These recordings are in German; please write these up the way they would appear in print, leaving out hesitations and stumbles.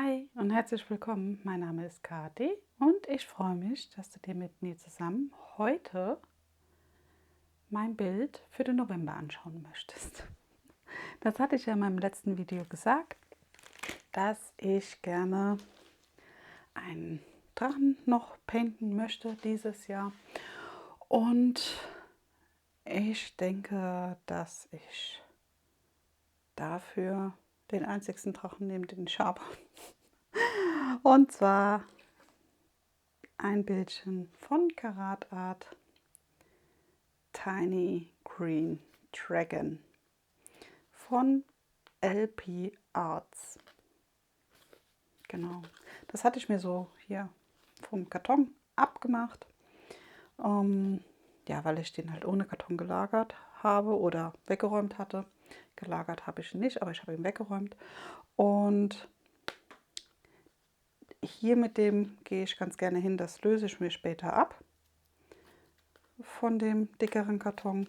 Hi und herzlich willkommen. Mein Name ist Kati und ich freue mich, dass du dir mit mir zusammen heute mein Bild für den November anschauen möchtest. Das hatte ich ja in meinem letzten Video gesagt, dass ich gerne einen Drachen noch painten möchte dieses Jahr. Und ich denke, dass ich dafür den einzigsten Drachen nehme, den ich habe. Und zwar ein Bildchen von Karat Art Tiny Green Dragon von LP Arts. Genau, das hatte ich mir so hier vom Karton abgemacht. Ja, weil ich den halt ohne Karton gelagert habe oder weggeräumt hatte. Gelagert habe ich ihn nicht, aber ich habe ihn weggeräumt. Und hier mit dem gehe ich ganz gerne hin. Das löse ich mir später ab von dem dickeren Karton.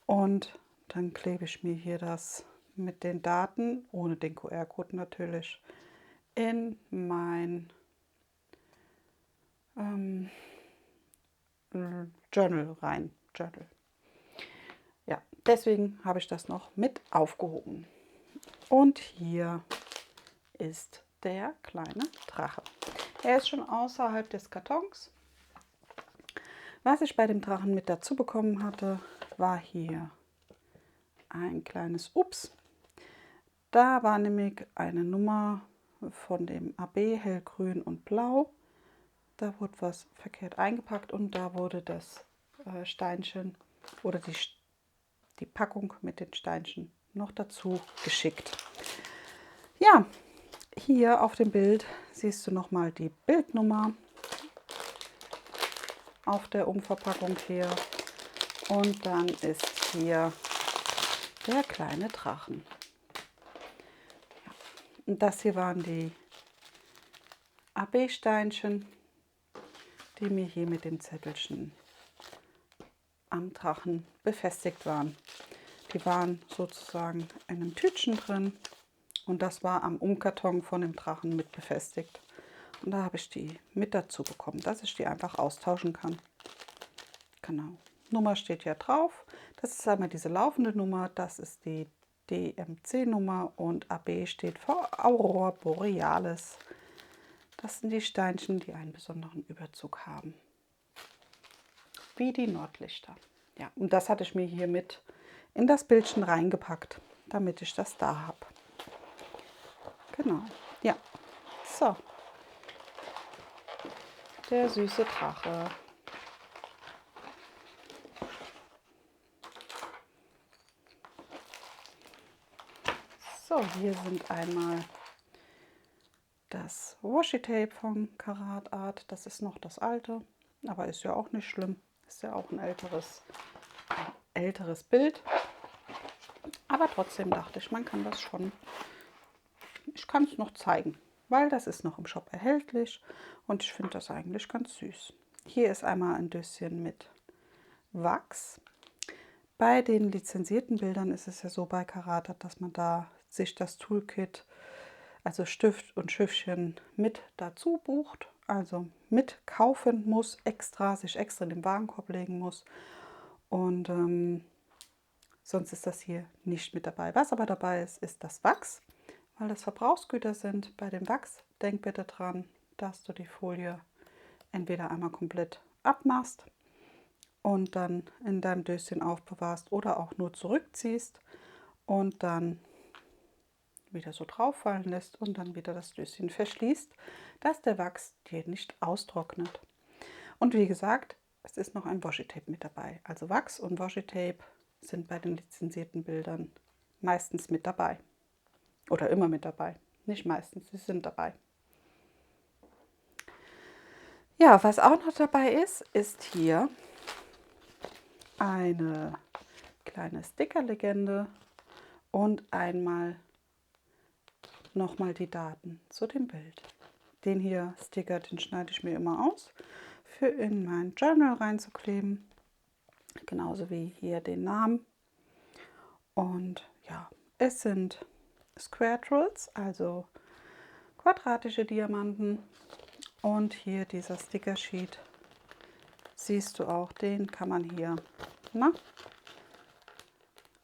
Und dann klebe ich mir hier das mit den Daten, ohne den QR-Code natürlich, in mein Journal rein. Journal. Ja, deswegen habe ich das noch mit aufgehoben. Und hier ist der kleine Drache. Er ist schon außerhalb des Kartons. Was ich bei dem Drachen mit dazu bekommen hatte, war hier ein kleines Ups. Da war nämlich eine Nummer von dem AB, hellgrün und blau. Da wurde was verkehrt eingepackt und da wurde das Steinchen oder die Packung mit den Steinchen noch dazu geschickt. Ja, hier auf dem Bild siehst du nochmal die Bildnummer auf der Umverpackung hier. Und dann ist hier der kleine Drachen. Ja. Und das hier waren die AB-Steinchen, die mir hier mit dem Zettelchen am Drachen befestigt waren. Die waren sozusagen in einem Tütchen drin und das war am Umkarton von dem Drachen mit befestigt. Und da habe ich die mit dazu bekommen, dass ich die einfach austauschen kann. Genau. Nummer steht ja drauf. Das ist einmal diese laufende Nummer, das ist die DMC-Nummer und AB steht für Aurora Borealis. Das sind die Steinchen, die einen besonderen Überzug haben. Wie die Nordlichter. Ja, und das hatte ich mir hier mit in das Bildchen reingepackt, damit ich das da habe. Genau. Ja. So. Der süße Drache. So, hier sind einmal das Washi-Tape von Karat Art. Das ist noch das alte, aber ist ja auch nicht schlimm. Ist ja auch ein älteres Bild. Aber trotzdem dachte ich, man kann das schon. Ich kann es noch zeigen, weil das ist noch im Shop erhältlich und ich finde das eigentlich ganz süß. Hier ist einmal ein Döschen mit Wachs. Bei den lizenzierten Bildern ist es ja so bei Karat Art, dass man da sich das Toolkit, also Stift und Schiffchen, mit dazu bucht, also mit kaufen muss, sich extra in den Warenkorb legen muss. Und sonst ist das hier nicht mit dabei. Was aber dabei ist, ist das Wachs, weil das Verbrauchsgüter sind. Bei dem Wachs denk bitte dran, dass du die Folie entweder einmal komplett abmachst und dann in deinem Döschen aufbewahrst oder auch nur zurückziehst und dann wieder so drauf fallen lässt und dann wieder das Döschen verschließt, dass der Wachs dir nicht austrocknet. Und wie gesagt, es ist noch ein Washi-Tape mit dabei. Also Wachs und Washi-Tape sind bei den lizenzierten Bildern meistens mit dabei. Oder immer mit dabei. Nicht meistens, sie sind dabei. Ja, was auch noch dabei ist, ist hier eine kleine Sticker-Legende und einmal nochmal die Daten zu dem Bild. Den hier Sticker, den schneide ich mir immer aus, für in mein Journal reinzukleben. Genauso wie hier den Namen. Und ja, es sind Square Trills, also quadratische Diamanten. Und hier dieser Sticker-Sheet, siehst du auch, den kann man hier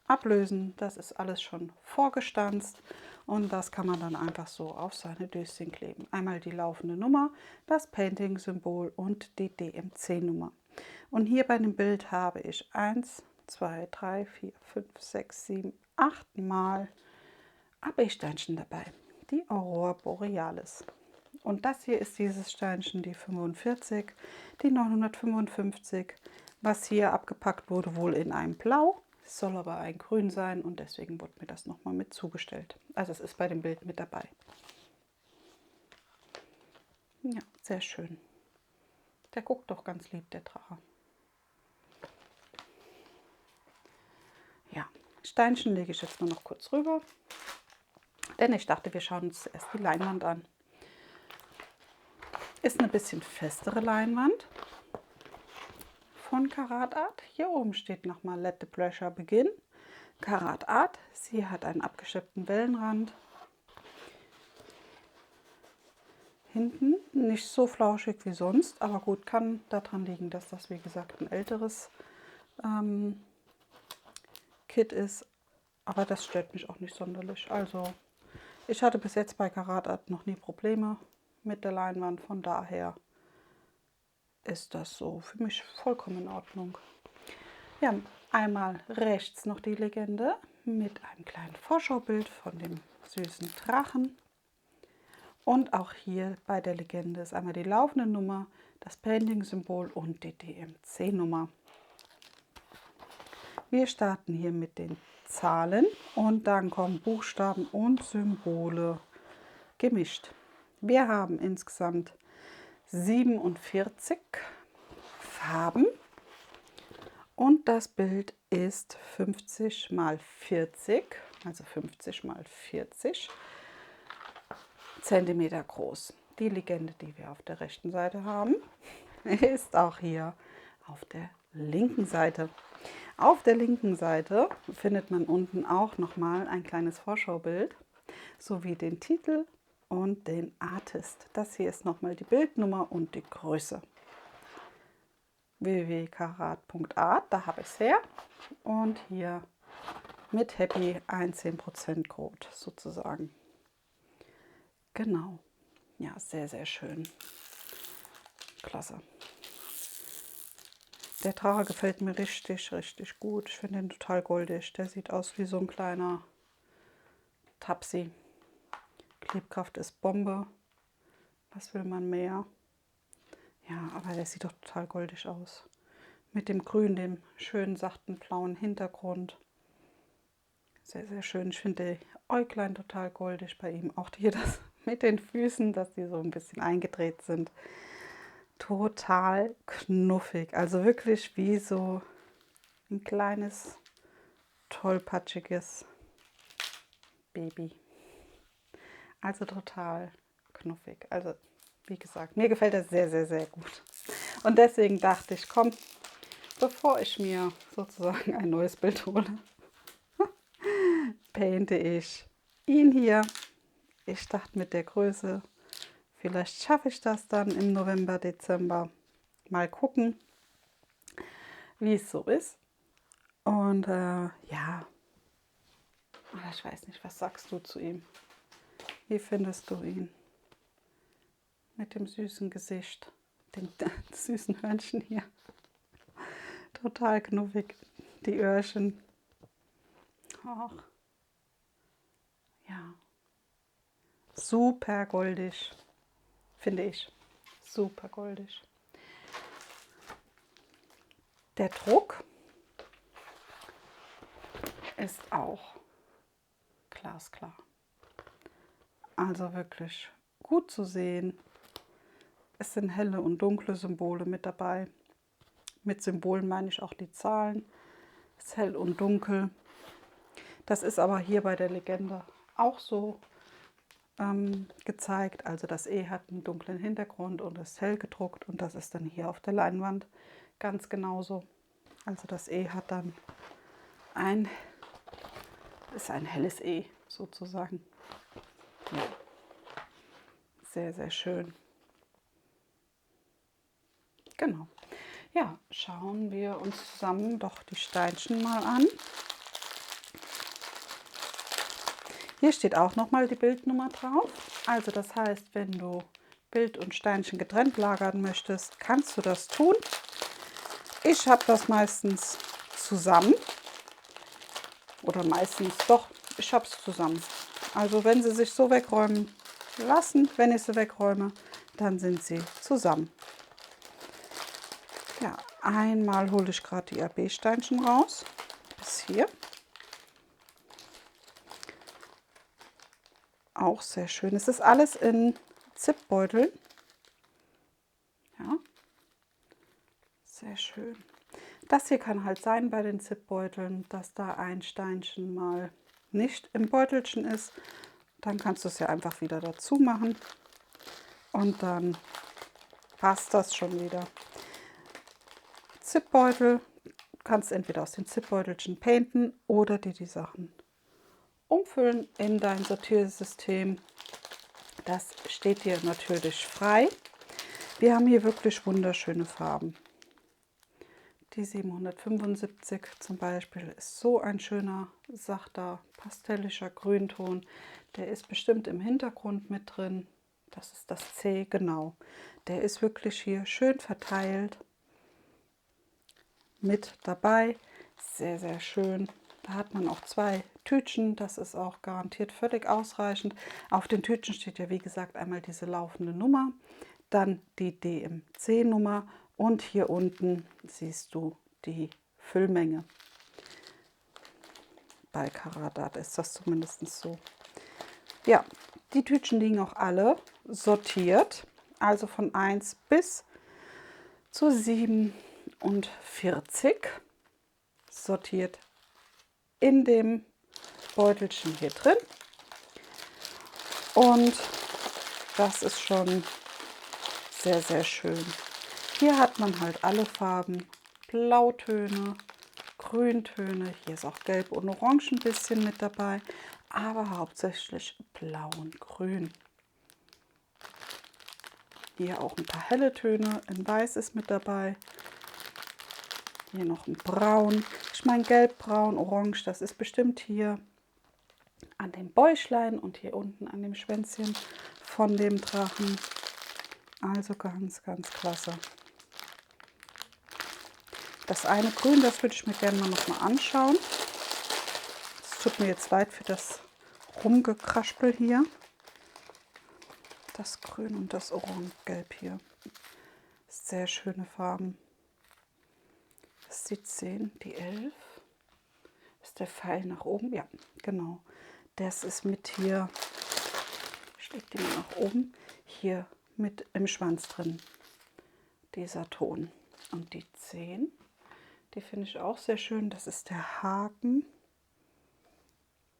ablösen. Das ist alles schon vorgestanzt und das kann man dann einfach so auf seine Döschen kleben. Einmal die laufende Nummer, das Painting-Symbol und die DMC-Nummer. Und hier bei dem Bild habe ich 1, 2, 3, 4, 5, 6, 7, 8 Mal AB-Steinchen dabei, die Aurora Borealis. Und das hier ist dieses Steinchen, die 45, die 955, was hier abgepackt wurde, wohl in einem Blau. Es soll aber ein Grün sein und deswegen wurde mir das nochmal mit zugestellt. Also es ist bei dem Bild mit dabei. Ja, sehr schön. Der guckt doch ganz lieb, der Drache. Ja, Steinchen lege ich jetzt nur noch kurz rüber, denn ich dachte, wir schauen uns zuerst die Leinwand an. Ist eine bisschen festere Leinwand von Karat Art. Hier oben steht nochmal Let the Pleasure Begin. Karat Art. Sie hat einen abgeschöpften Wellenrand. Hinten nicht so flauschig wie sonst, aber gut, kann daran liegen, dass das wie gesagt ein älteres Kit ist. Aber das stört mich auch nicht sonderlich. Also ich hatte bis jetzt bei Karat Art noch nie Probleme mit der Leinwand. Von daher ist das so für mich vollkommen in Ordnung. Wir haben einmal rechts noch die Legende mit einem kleinen Vorschaubild von dem süßen Drachen. Und auch hier bei der Legende ist einmal die laufende Nummer, das Painting-Symbol und die DMC-Nummer. Wir starten hier mit den Zahlen und dann kommen Buchstaben und Symbole gemischt. Wir haben insgesamt 47 Farben und das Bild ist 50 x 40, also 50 x 40 Zentimeter groß. Die Legende, die wir auf der rechten Seite haben, ist auch hier auf der linken Seite. Auf der linken Seite findet man unten auch nochmal ein kleines Vorschaubild sowie den Titel und den Artist. Das hier ist nochmal die Bildnummer und die Größe. www.karat.art, da habe ich es her. Und hier mit Happy ein 10% Code sozusagen. Genau. Ja, sehr, sehr schön. Klasse. Der Drache gefällt mir richtig, richtig gut. Ich finde ihn total goldig. Der sieht aus wie so ein kleiner Tapsi. Klebkraft ist Bombe. Was will man mehr? Ja, aber der sieht doch total goldig aus. Mit dem Grün, dem schönen, sachten, blauen Hintergrund. Sehr, sehr schön. Ich finde die Äuglein total goldig bei ihm. Auch hier das mit den Füßen, dass die so ein bisschen eingedreht sind. Total knuffig. Also wirklich wie so ein kleines, tollpatschiges Baby. Also total knuffig. Also wie gesagt, mir gefällt das sehr, sehr, sehr gut. Und deswegen dachte ich, komm, bevor ich mir sozusagen ein neues Bild hole, painte ich ihn hier. Ich dachte mit der Größe, vielleicht schaffe ich das dann im November, Dezember. Mal gucken, wie es so ist. Und ja, aber ich weiß nicht, was sagst du zu ihm? Wie findest du ihn? Mit dem süßen Gesicht, dem süßen Hörnchen hier. Total knuffig, die Öhrchen. Ach, ja, super goldig, finde ich. Super goldig. Der Druck ist auch glasklar. Also wirklich gut zu sehen. Es sind helle und dunkle Symbole mit dabei. Mit Symbolen meine ich auch die Zahlen. Es ist hell und dunkel. Das ist aber hier bei der Legende auch so gezeigt. Also das E hat einen dunklen Hintergrund und ist hell gedruckt. Und das ist dann hier auf der Leinwand ganz genauso. Also das E hat dann ist ein helles E sozusagen. Ja. Sehr, sehr schön. Genau. Ja, schauen wir uns zusammen doch die Steinchen mal an. Hier steht auch nochmal die Bildnummer drauf. Also das heißt, wenn du Bild und Steinchen getrennt lagern möchtest, kannst du das tun. Ich habe das meistens zusammen. Oder meistens doch, ich habe es zusammen. Also wenn sie sich so wegräumen lassen, wenn ich sie wegräume, dann sind sie zusammen. Ja, einmal hole ich gerade die AB-Steinchen raus, bis hier. Auch sehr schön. Es ist alles in Zipbeuteln. Ja, sehr schön. Das hier kann halt sein bei den Zipbeuteln, dass da ein Steinchen mal nicht im Beutelchen ist. Dann kannst du es ja einfach wieder dazu machen und dann passt das schon wieder. Zipbeutel, kannst entweder aus den Zipbeutelchen painten oder dir die Sachen umfüllen in dein Sortiersystem. Das steht dir natürlich frei. Wir haben hier wirklich wunderschöne Farben. Die 775 zum Beispiel ist so ein schöner, sachter, pastellischer Grünton. Der ist bestimmt im Hintergrund mit drin. Das ist das C, genau. Der ist wirklich hier schön verteilt mit dabei. Sehr, sehr schön. Da hat man auch 2 Tütchen. Das ist auch garantiert völlig ausreichend. Auf den Tütchen steht ja wie gesagt einmal diese laufende Nummer, dann die DMC-Nummer und hier unten siehst du die Füllmenge. Bei Caradat ist das zumindest so. Ja, die Tütchen liegen auch alle sortiert, also von 1 bis zu 47 sortiert in dem Beutelchen hier drin. Und das ist schon sehr, sehr schön. Hier hat man halt alle Farben, Blautöne, Grüntöne, hier ist auch Gelb und Orange ein bisschen mit dabei, aber hauptsächlich Blau und Grün. Hier auch ein paar helle Töne, in Weiß ist mit dabei. Hier noch ein Braun. Ich meine Gelb, Braun, Orange, das ist bestimmt hier an dem Bäuchlein und hier unten an dem Schwänzchen von dem Drachen. Also ganz, ganz klasse. Das eine Grün, das würde ich mir gerne mal noch mal anschauen. Es tut mir jetzt leid für das Rumgekraspel hier. Das Grün und das Orange-Gelb hier. Sehr schöne Farben. Das ist die 10, die 11. Ist der Pfeil nach oben? Ja, genau. Das ist mit hier, ich lege den nach oben, hier mit im Schwanz drin. Dieser Ton. Und die 10, die finde ich auch sehr schön. Das ist der Haken.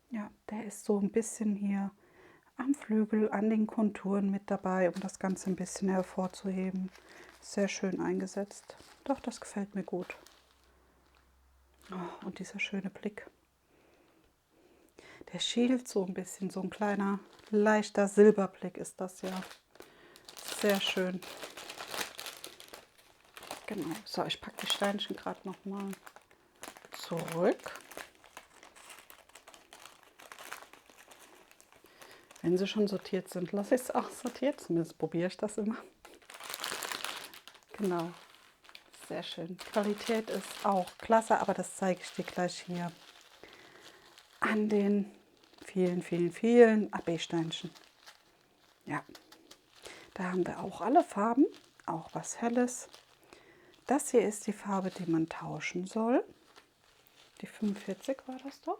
Ja, der ist so ein bisschen hier am Flügel, an den Konturen mit dabei, um das Ganze ein bisschen hervorzuheben. Sehr schön eingesetzt. Doch, das gefällt mir gut. Oh, und dieser schöne Blick. Der schielt so ein bisschen, so ein kleiner, leichter Silberblick ist das ja. Sehr schön. Genau. So, ich packe die Steinchen gerade noch mal zurück. Wenn sie schon sortiert sind, lasse ich es auch sortiert. Zumindest probiere ich das immer. Genau. Sehr schön. Die Qualität ist auch klasse, aber das zeige ich dir gleich hier an den vielen, vielen, vielen AB-Steinchen. Ja, da haben wir auch alle Farben, auch was Helles. Das hier ist die Farbe, die man tauschen soll. Die 45 war das doch.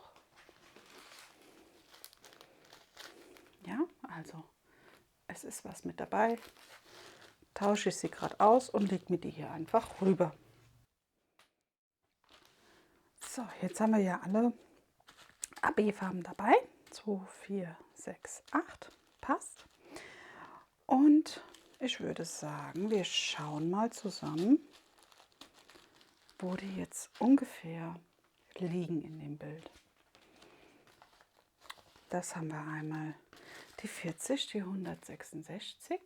Ja, also es ist was mit dabei. Tausche ich sie gerade aus und lege mir die hier einfach rüber. So, jetzt haben wir ja alle AB-Farben dabei. 2, 4, 6, 8. Passt. Und ich würde sagen, wir schauen mal zusammen, wo die jetzt ungefähr liegen in dem Bild. Das haben wir einmal die 40, die 166.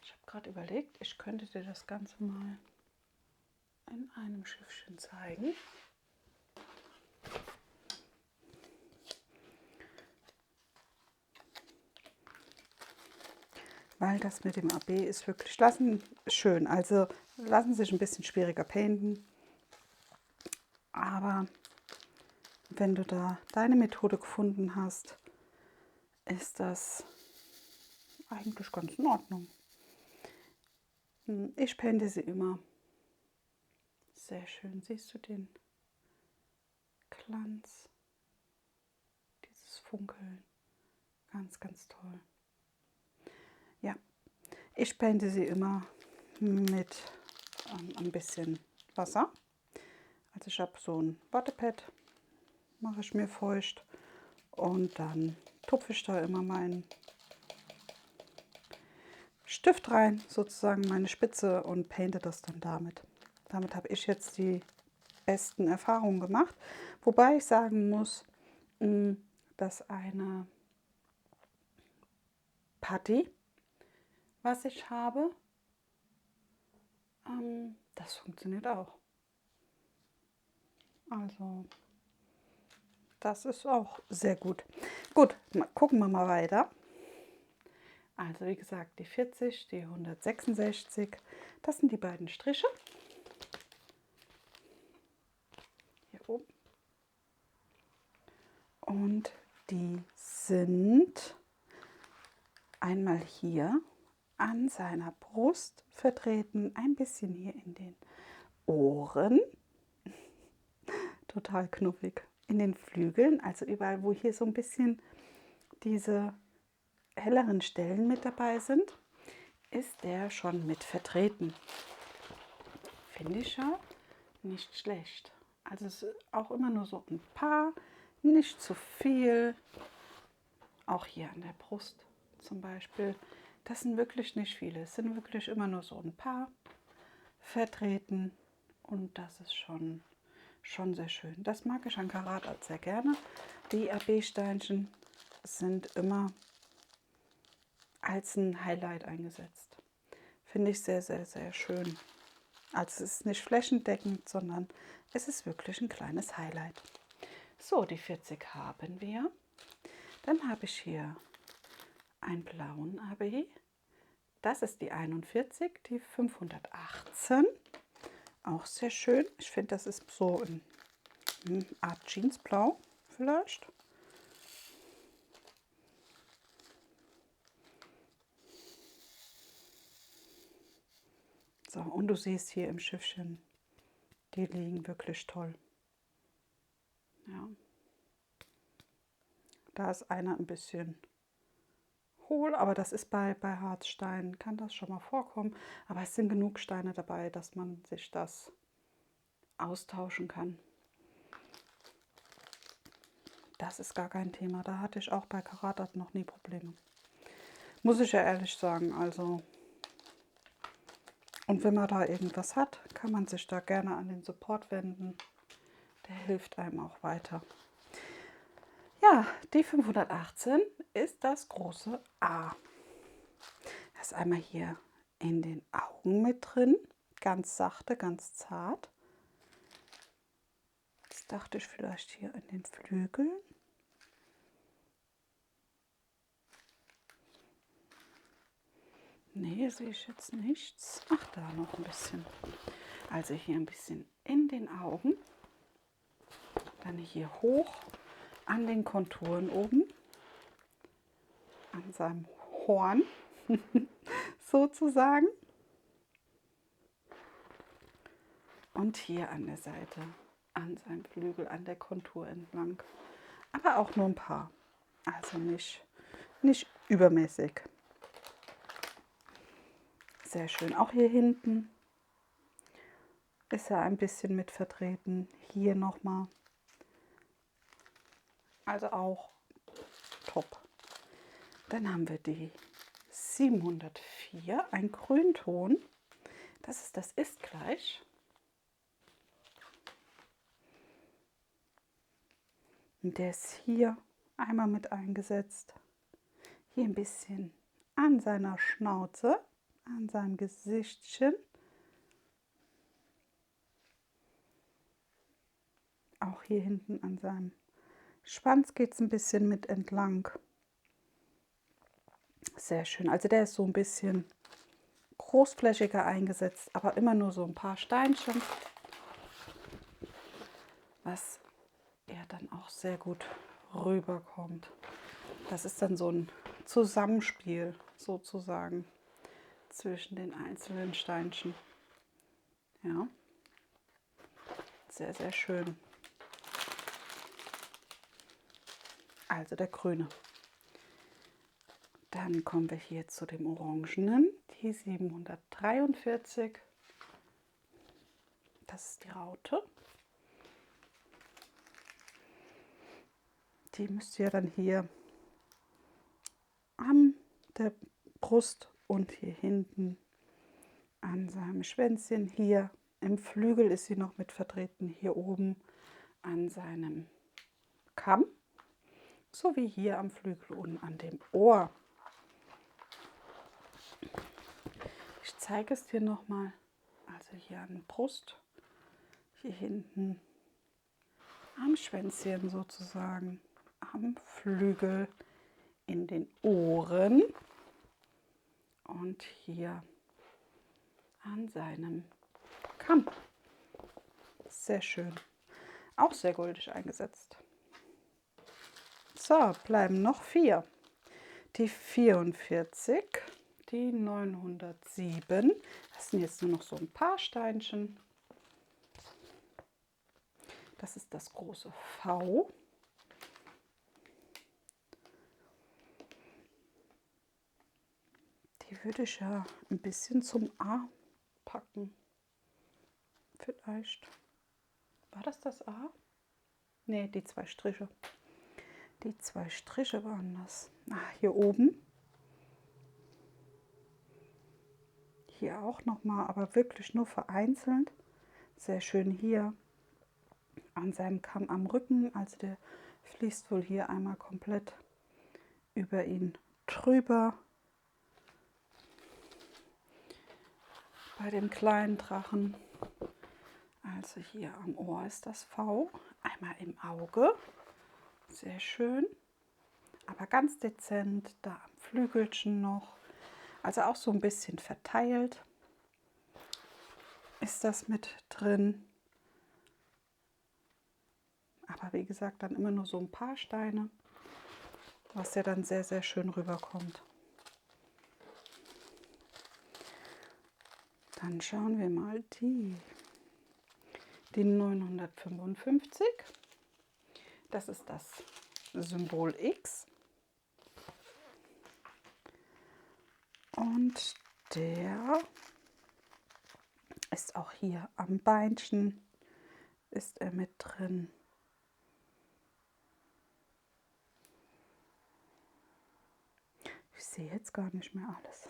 Ich habe gerade überlegt, ich könnte dir das Ganze mal in einem Schiffchen zeigen. Weil das mit dem AB ist wirklich schön. Also lassen sich ein bisschen schwieriger painten. Aber wenn du da deine Methode gefunden hast, ist das eigentlich ganz in Ordnung. Ich painte sie immer. Sehr schön. Siehst du den Glanz? Dieses Funkeln. Ganz, ganz toll. Ja, ich painte sie immer mit ein bisschen Wasser. Also ich habe so ein Wattepad, mache ich mir feucht und dann tupfe ich da immer meinen Stift rein, sozusagen meine Spitze, und painte das dann damit. Damit habe ich jetzt die besten Erfahrungen gemacht. Wobei ich sagen muss, dass eine Putty, was ich habe, das funktioniert auch. Also das ist auch sehr gut. Gut, gucken wir mal weiter. Also wie gesagt, die 40, die 166, das sind die beiden Striche. Hier oben. Und die sind einmal hier an seiner Brust vertreten, ein bisschen hier in den Ohren, total knuffig, in den Flügeln, also überall, wo hier so ein bisschen diese helleren Stellen mit dabei sind, ist der schon mit vertreten. Finde ich ja nicht schlecht. Also es ist auch immer nur so ein paar, nicht zu viel. Auch hier an der Brust zum Beispiel. Das sind wirklich nicht viele. Es sind wirklich immer nur so ein paar vertreten. Und das ist schon sehr schön. Das mag ich an Karatart sehr gerne. Die AB-Steinchen sind immer als ein Highlight eingesetzt. Finde ich sehr, sehr, sehr schön. Also es ist nicht flächendeckend, sondern es ist wirklich ein kleines Highlight. So, die 40 haben wir. Dann habe ich hier einen blauen AB. Das ist die 41, die 518. Auch sehr schön. Ich finde, das ist so eine Art Jeansblau vielleicht. So, und du siehst hier im Schiffchen, die liegen wirklich toll. Ja. Da ist einer ein bisschen hohl, aber das ist bei Harzsteinen, kann das schon mal vorkommen. Aber es sind genug Steine dabei, dass man sich das austauschen kann. Das ist gar kein Thema. Da hatte ich auch bei Karatart noch nie Probleme. Muss ich ja ehrlich sagen. Also, und wenn man da irgendwas hat, kann man sich da gerne an den Support wenden. Der hilft einem auch weiter. Ja, die 518 ist das große A. Das ist einmal hier in den Augen mit drin. Ganz sachte, ganz zart. Jetzt dachte ich vielleicht hier in den Flügeln. Nee, sehe ich jetzt nichts. Ach, da noch ein bisschen. Also hier ein bisschen in den Augen. Dann hier hoch an den Konturen oben. An seinem Horn sozusagen. Und hier an der Seite, an seinem Flügel, an der Kontur entlang. Aber auch nur ein paar. Also nicht übermäßig. Sehr schön. Auch hier hinten ist er ein bisschen mit vertreten. Hier nochmal. Also auch top. Dann haben wir die 704, ein Grünton. Das ist gleich. Und der ist hier einmal mit eingesetzt. Hier ein bisschen an seiner Schnauze, an seinem Gesichtchen. Auch hier hinten an seinem Schwanz geht es ein bisschen mit entlang. Sehr schön. Also der ist so ein bisschen großflächiger eingesetzt, aber immer nur so ein paar Steinchen, was er dann auch sehr gut rüberkommt. Das ist dann so ein Zusammenspiel sozusagen zwischen den einzelnen Steinchen. Ja, sehr, sehr schön. Also der grüne. Dann kommen wir hier zu dem orangenen, die 743. Das ist die Raute. Die müsst ihr dann hier an der Brust und hier hinten an seinem Schwänzchen. Hier im Flügel ist sie noch mit vertreten, hier oben an seinem Kamm, sowie hier am Flügel und an dem Ohr. Ich zeige es dir nochmal. Also hier an der Brust, hier hinten am Schwänzchen sozusagen, am Flügel, in den Ohren und hier an seinem Kamm. Sehr schön. Auch sehr goldig eingesetzt. So, bleiben noch 4. Die 44, die 907. Das sind jetzt nur noch so ein paar Steinchen. Das ist das große V. Die würde ich ja ein bisschen zum A packen. Vielleicht. War das A? Ne, die 2 Striche. Die 2 Striche waren das. Hier oben. Hier auch nochmal, aber wirklich nur vereinzelt. Sehr schön hier an seinem Kamm am Rücken. Also der fließt wohl hier einmal komplett über ihn drüber. Bei dem kleinen Drachen. Also hier am Ohr ist das V. Einmal im Auge. Sehr schön. Aber ganz dezent. Da am Flügelchen noch. Also auch so ein bisschen verteilt ist das mit drin. Aber wie gesagt, dann immer nur so ein paar Steine, was ja dann sehr, sehr schön rüberkommt. Dann schauen wir mal die 955. Das ist das Symbol X. Und der ist auch hier am Beinchen, ist er mit drin. Ich sehe jetzt gar nicht mehr alles,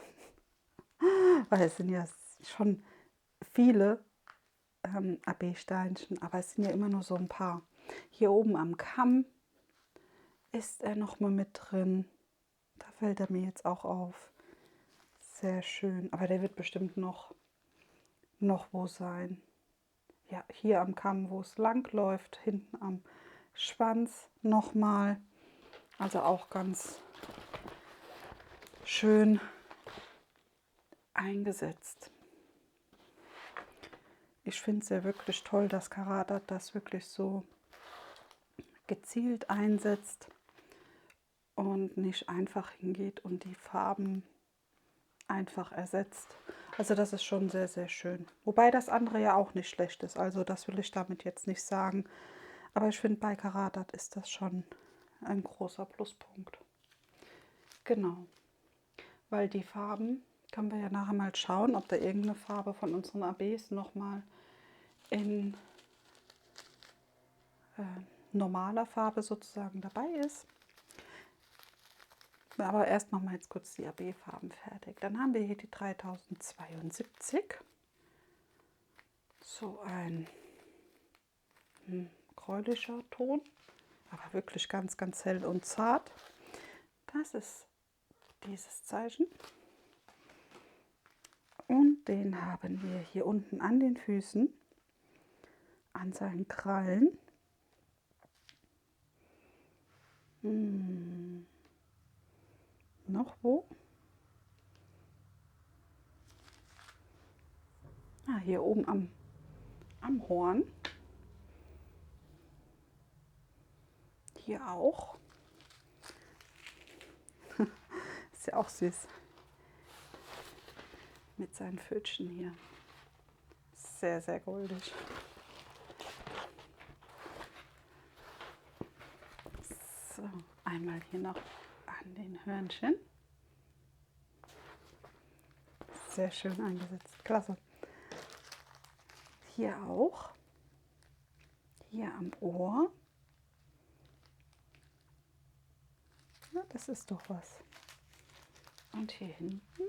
weil es sind ja schon viele AB-Steinchen, aber es sind ja immer nur so ein paar. Hier oben am Kamm ist er noch mal mit drin. Da fällt er mir jetzt auch auf. Sehr schön, aber der wird bestimmt noch wo sein. Ja, hier am Kamm, wo es lang läuft, hinten am Schwanz nochmal. Also auch ganz schön eingesetzt. Ich finde es ja wirklich toll, dass Karadat das wirklich so gezielt einsetzt und nicht einfach hingeht und die Farben einfach ersetzt. Also das ist schon sehr, sehr schön. Wobei das andere ja auch nicht schlecht ist. Also das will ich damit jetzt nicht sagen. Aber ich finde, bei Karadat ist das schon ein großer Pluspunkt. Genau. Weil die Farben, können wir ja nachher mal schauen, ob da irgendeine Farbe von unseren ABs nochmal in normaler Farbe sozusagen dabei ist. Aber erst machen wir jetzt kurz die AB-Farben fertig. Dann haben wir hier die 3072. So ein gräulicher Ton, aber wirklich ganz, ganz hell und zart. Das ist dieses Zeichen. Und den haben wir hier unten an den Füßen, an seinen Krallen. Noch wo? Hier oben am Horn. Hier auch. Ist ja auch süß. Mit seinen Pfötchen hier. Sehr, sehr goldig. So, einmal hier noch an den Hörnchen. Sehr schön eingesetzt. Klasse. Hier auch. Hier am Ohr. Ja, das ist doch was. Und hier hinten.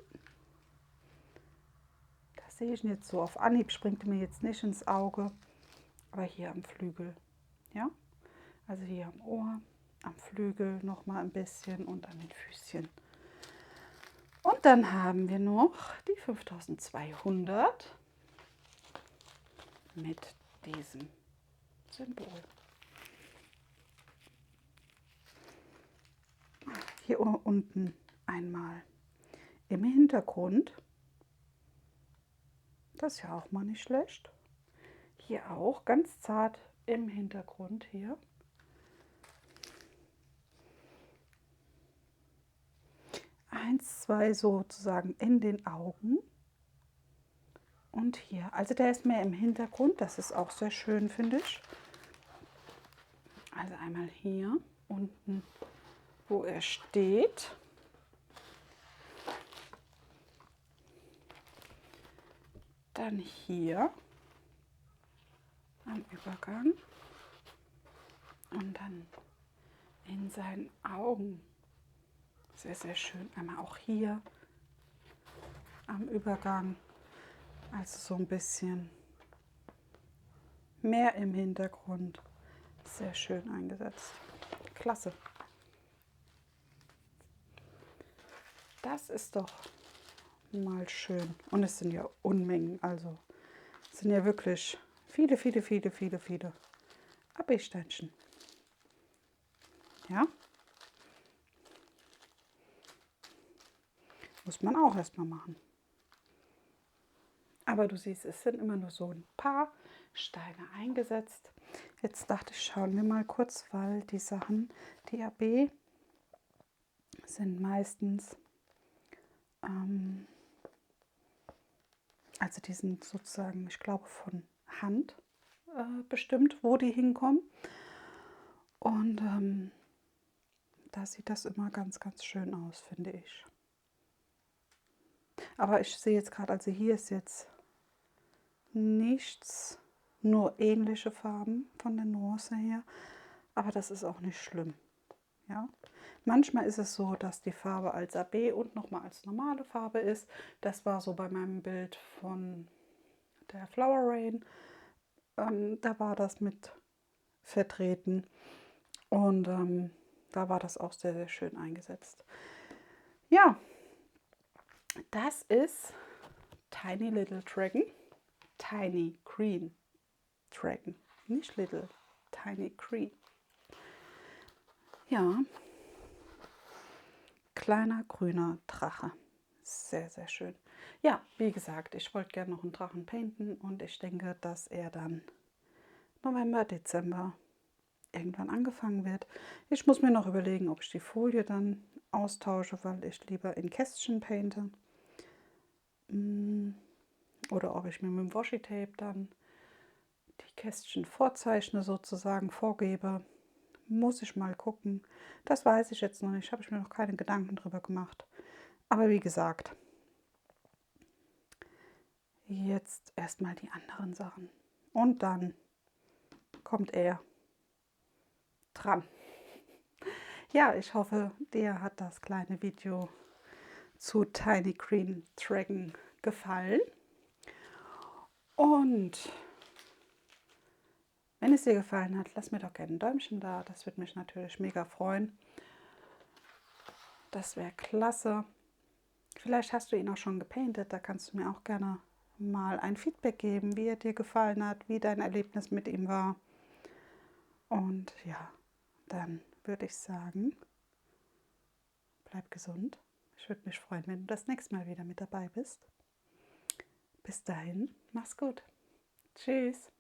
Das sehe ich jetzt so auf Anhieb, springt mir jetzt nicht ins Auge. Aber hier am Flügel. Ja, also hier am Ohr, am Flügel noch mal ein bisschen und an den Füßchen. Und dann haben wir noch die 5200 mit diesem Symbol. Hier unten einmal im Hintergrund. Das ist ja auch mal nicht schlecht. Hier auch ganz zart im Hintergrund hier. Eins, zwei sozusagen in den Augen. Und hier, also der ist mehr im Hintergrund, das ist auch sehr schön, finde ich. Also einmal hier unten, wo er steht. Dann hier am Übergang und dann in seinen Augen. Sehr, sehr schön. Einmal auch hier am Übergang. Also so ein bisschen mehr im Hintergrund. Sehr schön eingesetzt. Klasse. Das ist doch mal schön. Und es sind ja Unmengen. Also es sind ja wirklich viele, viele, viele, viele, viele AB-Steinchen. Ja. Muss man auch erstmal machen. Aber du siehst, es sind immer nur so ein paar Steine eingesetzt. Jetzt dachte ich, schauen wir mal kurz, weil die Sachen, die AB, sind meistens, also die sind sozusagen, ich glaube, von Hand bestimmt, wo die hinkommen. Und da sieht das immer ganz, ganz schön aus, finde ich. Aber ich sehe jetzt gerade, also hier ist jetzt nichts, nur ähnliche Farben von der Nuance her, aber das ist auch nicht schlimm. Ja? Manchmal ist es so, dass die Farbe als AB und nochmal als normale Farbe ist. Das war so bei meinem Bild von der Flower Rain. Da war das mit vertreten und da war das auch sehr, sehr schön eingesetzt. Ja, das ist Tiny Little Dragon. Tiny Green Dragon, nicht Little, Tiny Green. Ja, kleiner grüner Drache. Sehr, sehr schön. Ja, wie gesagt, ich wollte gerne noch einen Drachen painten und ich denke, dass er dann November, Dezember irgendwann angefangen wird. Ich muss mir noch überlegen, ob ich die Folie dann austausche, weil ich lieber in Kästchen painte. Oder ob ich mir mit dem Washi-Tape dann die Kästchen vorzeichne, sozusagen vorgebe. Muss ich mal gucken. Das weiß ich jetzt noch nicht. Habe ich mir noch keine Gedanken drüber gemacht. Aber wie gesagt, jetzt erstmal die anderen Sachen. Und dann kommt er dran. Ja, ich hoffe, dir hat das kleine Video zu Tiny Green Dragon gefallen. Und wenn es dir gefallen hat, lass mir doch gerne ein Däumchen da. Das würde mich natürlich mega freuen. Das wäre klasse. Vielleicht hast du ihn auch schon gepainted, da kannst du mir auch gerne mal ein Feedback geben, wie er dir gefallen hat, wie dein Erlebnis mit ihm war. Und ja, dann würde ich sagen, bleib gesund. Ich würde mich freuen, wenn du das nächste Mal wieder mit dabei bist. Bis dahin, mach's gut. Tschüss.